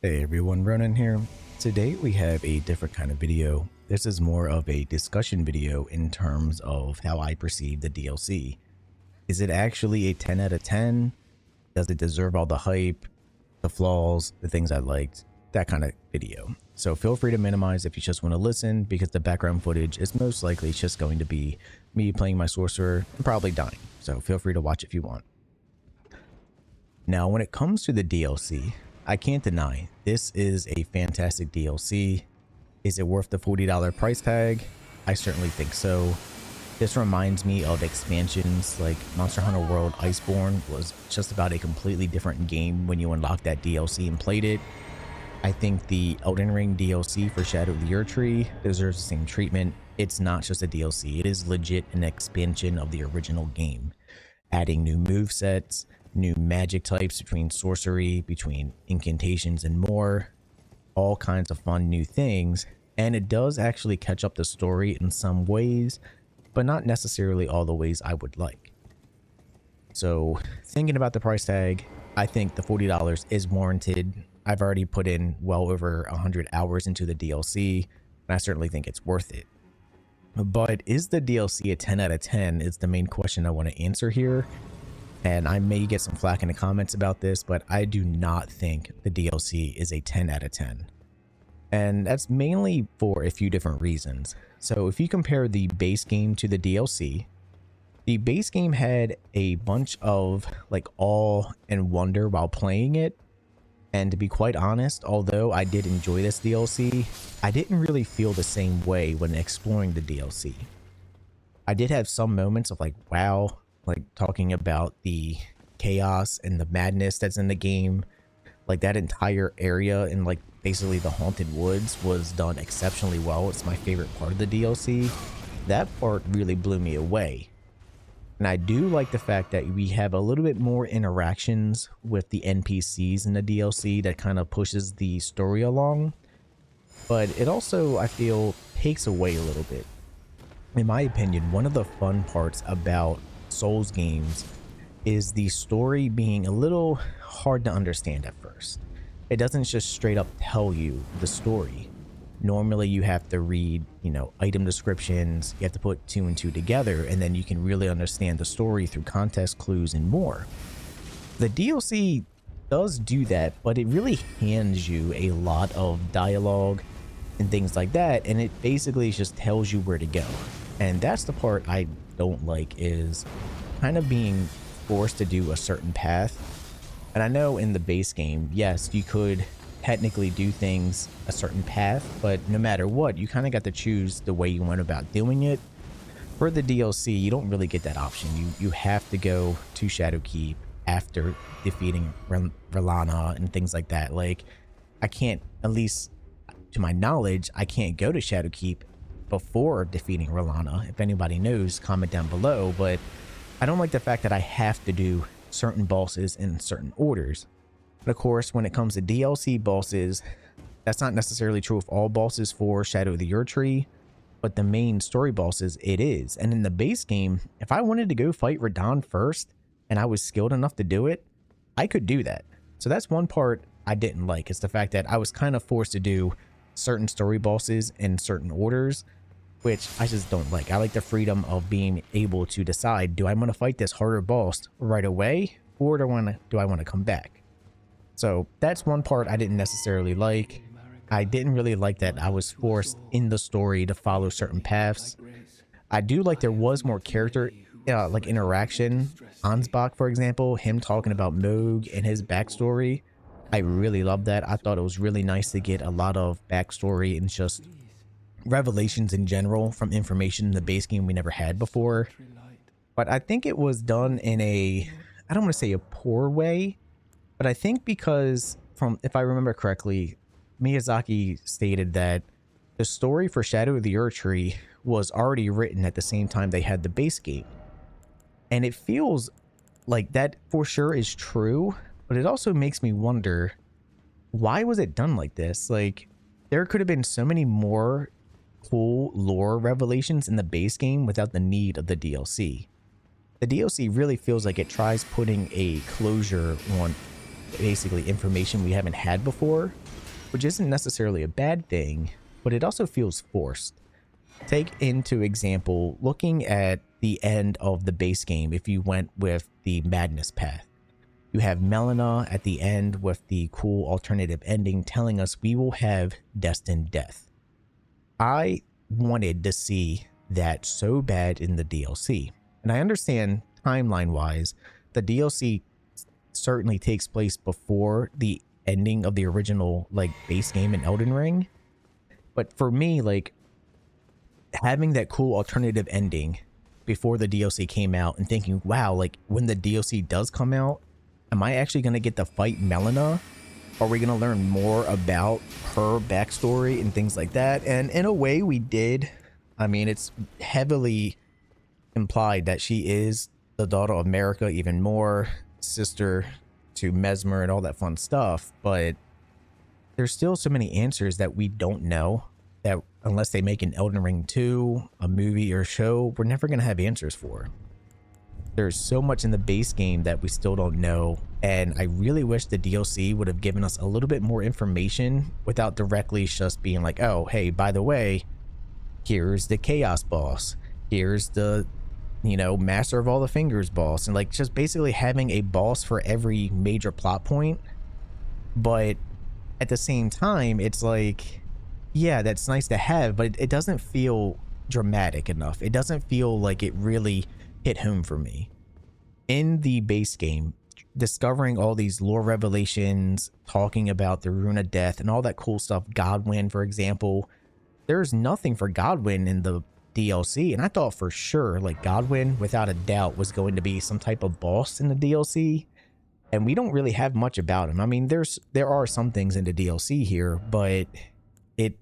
Hey everyone, Ronan here. Today we have a different kind of video. This is more of a discussion video in terms of how I perceive the DLC. Is it actually a 10 out of 10? Does it deserve all the hype, the flaws, the things I liked? That kind of video. So feel free to minimize if you just want to listen, because the background footage is most likely just going to be me playing my sorcerer and probably dying. So feel free to watch if you want. Now, when it comes to the DLC, I can't deny this is a fantastic DLC. Is it worth the $40 price tag? I certainly think so. This reminds me of expansions like Monster Hunter World Iceborne was just about a completely different game when you unlocked that DLC and played it. I think the Elden Ring DLC for Shadow of the Erdtree deserves the same treatment. It's not just a DLC, it is legit an expansion of the original game, adding new movesets, new magic types between sorcery, between incantations and more, all kinds of fun new things. And it does actually catch up the story in some ways, but not necessarily all the ways I would like. So thinking about the price tag, I think the $40 is warranted. I've already put in well over 100 hours into the DLC, and I certainly think it's worth it. But is the DLC a 10 out of 10 is the main question I want to answer here. And I may get some flack in the comments about this, but I do not think the DLC is a 10 out of 10. And that's mainly for a few different reasons. So if you compare the base game to the DLC, the base game had a bunch of like awe and wonder while playing it. And to be quite honest, although I did enjoy this DLC, I didn't really feel the same way when exploring the DLC. I did have some moments of like, wow, like talking about the chaos and the madness that's in the game. Like that entire area and like basically the Haunted Woods was done exceptionally well. It's my favorite part of the DLC. That part really blew me away. And I do like the fact that we have a little bit more interactions with the NPCs in the DLC that kind of pushes the story along. But it also, I feel, takes away a little bit. In my opinion, one of the fun parts about Souls games is the story being a little hard to understand at first. It doesn't just straight up tell you the story. Normally you have to read, item descriptions, you have to put two and two together, and then you can really understand the story through context clues and more. The DLC does do that, but it really hands you a lot of dialogue and things like that, and it basically just tells you where to go. And that's the part I don't like, is kind of being forced to do a certain path. And I know in the base game, yes, you could technically do things a certain path, but no matter what, you kind of got to choose the way you went about doing it. For the DLC, you don't really get that option. You have to go to Shadowkeep after defeating Relana and things like that. Like, I can't, at least to my knowledge, I can't go to Shadowkeep before defeating Relana. If anybody knows, comment down below. But I don't like the fact that I have to do certain bosses in certain orders. But of course, when it comes to DLC bosses, that's not necessarily true of all bosses for Shadow of the Erdtree, but the main story bosses, it is. And in the base game, if I wanted to go fight Radahn first and I was skilled enough to do it, I could do that. So that's one part I didn't like, is the fact that I was kind of forced to do certain story bosses in certain orders, which I just don't like. I like the freedom of being able to decide, do I want to fight this harder boss right away, or do I want to come back? So that's one part I didn't necessarily like. I didn't really like that I was forced in the story to follow certain paths. I do like there was more character like interaction. Ansbach, for example, him talking about Moog and his backstory, I really loved that. I thought it was really nice to get a lot of backstory and just revelations in general from information in the base game we never had before. But I think it was done in a, I don't want to say a poor way, but I think because, from, if I remember correctly, Miyazaki stated that the story for Shadow of the Erdtree was already written at the same time they had the base game. And it feels like that for sure is true, but it also makes me wonder, why was it done like this? Like, there could have been so many more cool lore revelations in the base game without the need of the DLC. The DLC really feels like it tries putting a closure on basically information we haven't had before, which isn't necessarily a bad thing, but it also feels forced. Take into example, looking at the end of the base game, if you went with the Madness path. You have Melina at the end with the cool alternative ending telling us we will have destined death. I wanted to see that so bad in the DLC. And I understand timeline-wise, the DLC certainly takes place before the ending of the original like base game in Elden Ring. But for me, like having that cool alternative ending before the DLC came out and thinking, wow, like when the DLC does come out, am I actually going to get to fight Melina? Are we going to learn more about her backstory and things like that? And in a way we did. I mean, it's heavily implied that she is the daughter of America, even more sister to Mesmer and all that fun stuff. But there's still so many answers that we don't know, that unless they make an Elden Ring 2, a movie or show, we're never going to have answers for. There's so much in the base game that we still don't know, and I really wish the DLC would have given us a little bit more information without directly just being like, oh, hey, by the way, here's the Chaos boss, here's the, you know, Master of all the Fingers boss, and like just basically having a boss for every major plot point. But at the same time, it's like, yeah, that's nice to have, but it doesn't feel dramatic enough. It doesn't feel like it really hit home for me. In the base game, discovering all these lore revelations, talking about the Rune of Death and all that cool stuff, Godwyn, for example, there's nothing for Godwyn in the DLC, and I thought for sure like Godwyn without a doubt was going to be some type of boss in the DLC, and we don't really have much about him. I mean, there are some things in the DLC here, but it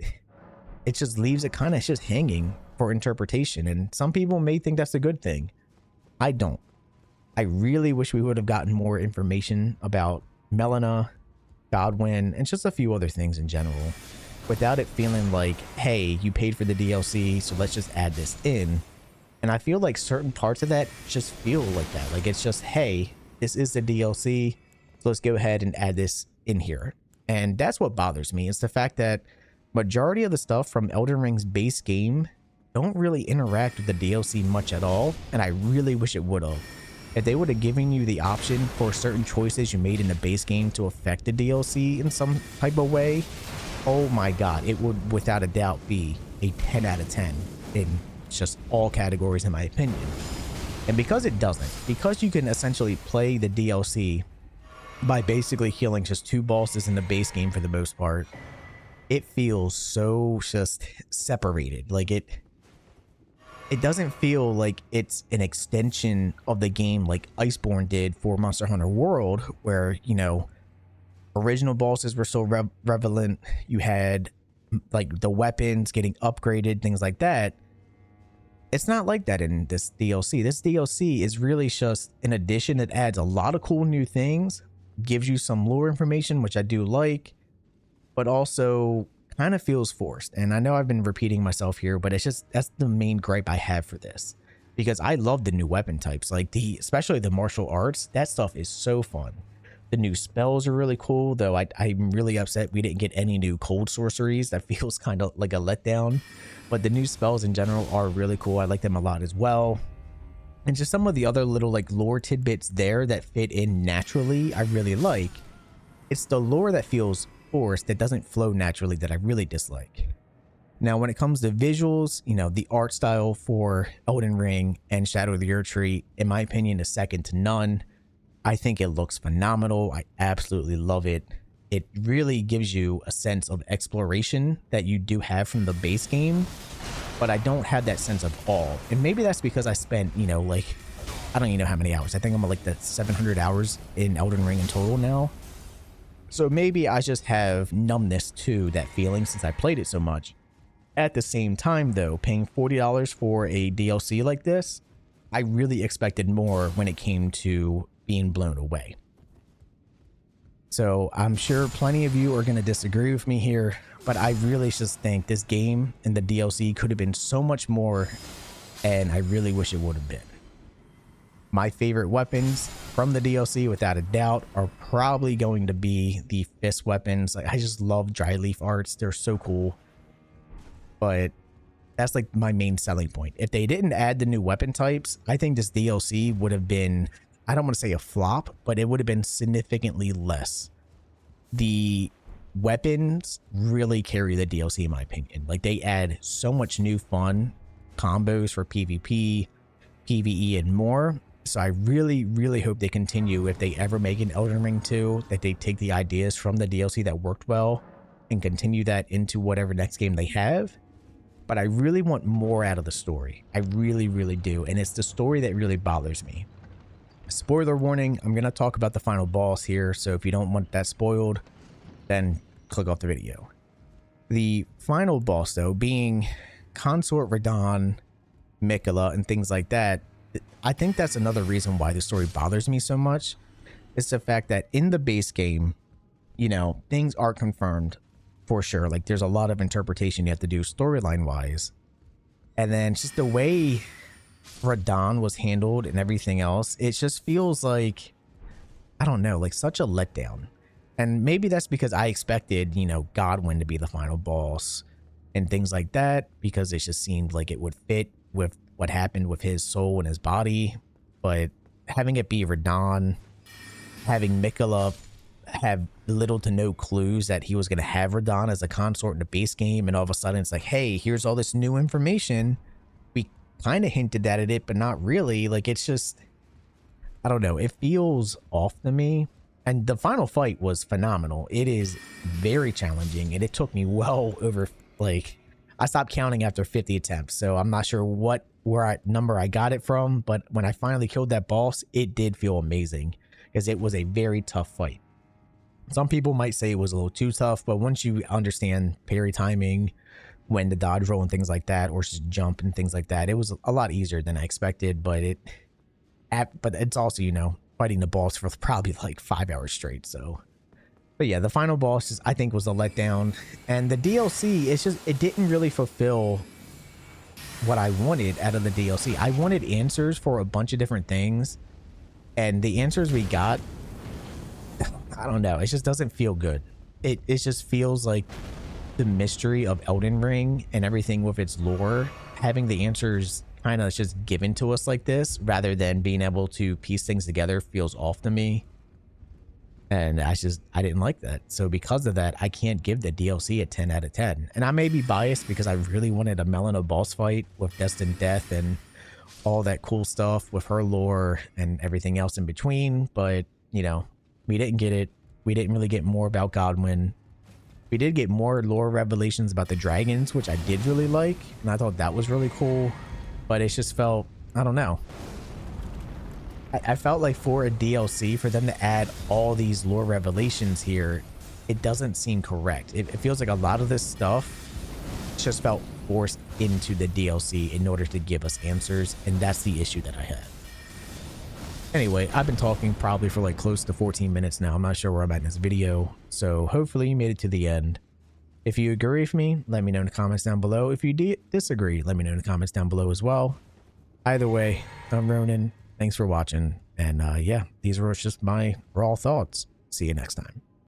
just leaves it kind of just hanging for interpretation, and some people may think that's a good thing. I don't. I really wish we would have gotten more information about Melina, Godwyn, and just a few other things in general, without it feeling like, hey, you paid for the DLC, so let's just add this in. And I feel like certain parts of that just feel like that. Like it's just, hey, this is the DLC, so let's go ahead and add this in here. And that's what bothers me. It's the fact that majority of the stuff from Elden Ring's base game don't really interact with the DLC much at all, and I really wish it would have. If they would have given you the option for certain choices you made in the base game to affect the DLC in some type of way, oh my god, it would without a doubt be a 10 out of 10 in just all categories in my opinion. And because it doesn't, because you can essentially play the DLC by basically killing just 2 bosses in the base game for the most part, it feels so just separated. Like it doesn't feel like it's an extension of the game like Iceborne did for Monster Hunter World, where, you know, original bosses were so relevant. You had like the weapons getting upgraded, things like that. It's not like that in this DLC. This DLC is really just an addition that adds a lot of cool new things, gives you some lore information, which I do like, but also kind of feels forced. And I know I've been repeating myself here, but it's just, that's the main gripe I have for this, because I love the new weapon types, like especially the martial arts. That stuff is so fun. The new spells are really cool, though I'm really upset we didn't get any new cold sorceries. That feels kind of like a letdown, but the new spells in general are really cool. I like them a lot as well. And just some of the other little like lore tidbits there that fit in naturally, I really like. It's the lore that feels forced, that doesn't flow naturally, that I really dislike. Now, when it comes to visuals, you know, the art style for Elden Ring and Shadow of the Erdtree, in my opinion, is second to none. I think it looks phenomenal. I absolutely love it. It really gives you a sense of exploration that you do have from the base game, but I don't have that sense of awe. And maybe that's because I spent, you know, like, I don't even know how many hours. I think I'm at like the 700 hours in Elden Ring in total now. So maybe I just have numbness to that feeling since I played it so much. At the same time, though, paying $40 for a DLC like this, I really expected more when it came to being blown away. So I'm sure plenty of you are going to disagree with me here, but I really just think this game and the DLC could have been so much more, and I really wish it would have been. My favorite weapons from the DLC, without a doubt, are probably going to be the fist weapons. Like, I just love dry leaf arts. They're so cool. But that's like my main selling point. If they didn't add the new weapon types, I think this DLC would have been, I don't want to say a flop, but it would have been significantly less. The weapons really carry the DLC in my opinion. Like, they add so much new fun combos for PvP, PvE, and more. So I really, really hope they continue, if they ever make an Elden Ring 2, that they take the ideas from the DLC that worked well and continue that into whatever next game they have. But I really want more out of the story. I really, really do. And it's the story that really bothers me. Spoiler warning, I'm going to talk about the final boss here. So if you don't want that spoiled, then click off the video. The final boss, though, being Consort Radahn, Miquella, and things like that, I think that's another reason why the story bothers me so much. It's the fact that in the base game, you know, things are confirmed for sure. Like, there's a lot of interpretation you have to do storyline wise. And then just the way Radahn was handled and everything else, it just feels like, I don't know, like such a letdown. And maybe that's because I expected, you know, Godwyn to be the final boss and things like that, because it just seemed like it would fit with what happened with his soul and his body. But having it be Radahn, having Miquella have little to no clues that he was going to have Radahn as a consort in the base game, and all of a sudden it's like, hey, here's all this new information. We kind of hinted at it, but not really. Like, it's just, I don't know, it feels off to me. And the final fight was phenomenal. It is very challenging, and it took me well over, like, I stopped counting after 50 attempts, so I'm not sure where number I got it from, but when I finally killed that boss, it did feel amazing, because it was a very tough fight. Some people might say it was a little too tough, but once you understand parry timing, when to dodge roll and things like that, or just jump and things like that, it was a lot easier than I expected. But it's also, you know, fighting the boss for probably like 5 hours straight. So, but yeah, the final boss I think was a letdown, and the DLC, it's just, it didn't really fulfill what I wanted out of the DLC. I wanted answers for a bunch of different things, and the answers we got, I don't know, it just doesn't feel good. It just feels like the mystery of Elden Ring and everything with its lore, having the answers kind of just given to us like this, rather than being able to piece things together, feels off to me. And I didn't like that. So because of that, I can't give the DLC a 10 out of 10. And I may be biased because I really wanted a Melina boss fight with Destined Death and all that cool stuff with her lore and everything else in between. But, you know, we didn't get it. We didn't really get more about Godwyn. We did get more lore revelations about the dragons, which I did really like, and I thought that was really cool. But it just felt, I don't know. I felt like for a DLC, for them to add all these lore revelations here, it doesn't seem correct. It feels like a lot of this stuff just felt forced into the DLC in order to give us answers, and that's the issue that I had. Anyway, I've been talking probably for like close to 14 minutes now. I'm not sure where I'm at in this video, so hopefully you made it to the end. If you agree with me, let me know in the comments down below. If you disagree, let me know in the comments down below as well. Either way, I'm Ronan. Thanks for watching, and yeah, these were just my raw thoughts. See you next time.